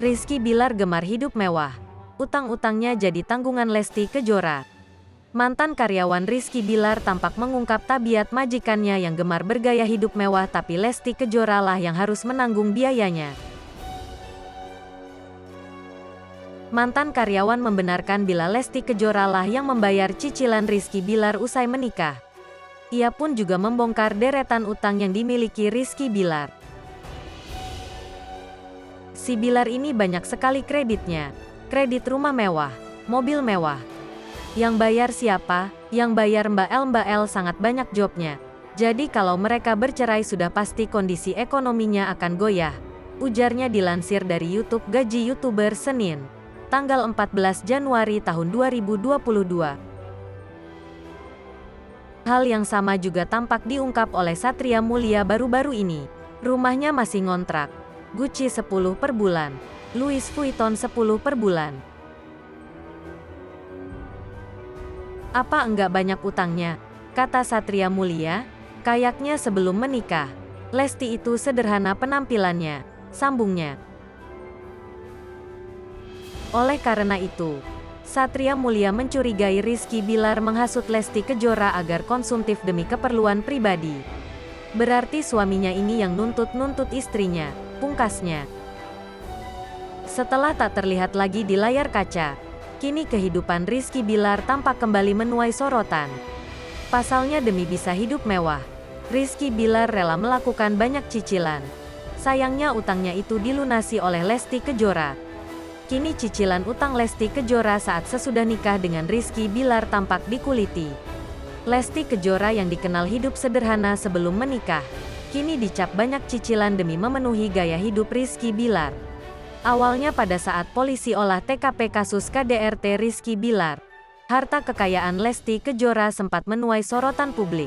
Rizky Bilar gemar hidup mewah. Utang-utangnya jadi tanggungan Lesti Kejora. Mantan karyawan Rizky Bilar tampak mengungkap tabiat majikannya yang gemar bergaya hidup mewah, tapi Lesti Kejora lah yang harus menanggung biayanya. Mantan karyawan membenarkan bila Lesti Kejora lah yang membayar cicilan Rizky Bilar usai menikah. Ia pun juga membongkar deretan utang yang dimiliki Rizky Bilar. Si Bilar ini banyak sekali kreditnya. Kredit rumah mewah, mobil mewah. Yang bayar siapa? Yang bayar Mbak L sangat banyak jobnya. Jadi kalau mereka bercerai sudah pasti kondisi ekonominya akan goyah. Ujarnya dilansir dari YouTube Gaji YouTuber Senin, tanggal 14 Januari tahun 2022. Hal yang sama juga tampak diungkap oleh Satria Mulia baru-baru ini. Rumahnya masih ngontrak. Gucci 10 per bulan. Louis Vuitton 10 per bulan. Apa enggak banyak utangnya? Kata Satria Mulia. Kayaknya sebelum menikah. Lesti itu sederhana penampilannya, sambungnya. Oleh karena itu, Satria Mulia mencurigai Rizky Bilar menghasut Lesti Kejora agar konsumtif demi keperluan pribadi. Berarti suaminya ini yang nuntut-nuntut istrinya, pungkasnya. Setelah tak terlihat lagi di layar kaca, kini kehidupan Rizky Bilar tampak kembali menuai sorotan. Pasalnya demi bisa hidup mewah, Rizky Bilar rela melakukan banyak cicilan. Sayangnya utangnya itu dilunasi oleh Lesti Kejora. Kini cicilan utang Lesti Kejora saat sesudah nikah dengan Rizky Bilar tampak dikuliti. Lesti Kejora yang dikenal hidup sederhana sebelum menikah, kini dicap banyak cicilan demi memenuhi gaya hidup Rizky Bilar. Awalnya pada saat polisi olah TKP kasus KDRT Rizky Bilar, harta kekayaan Lesti Kejora sempat menuai sorotan publik.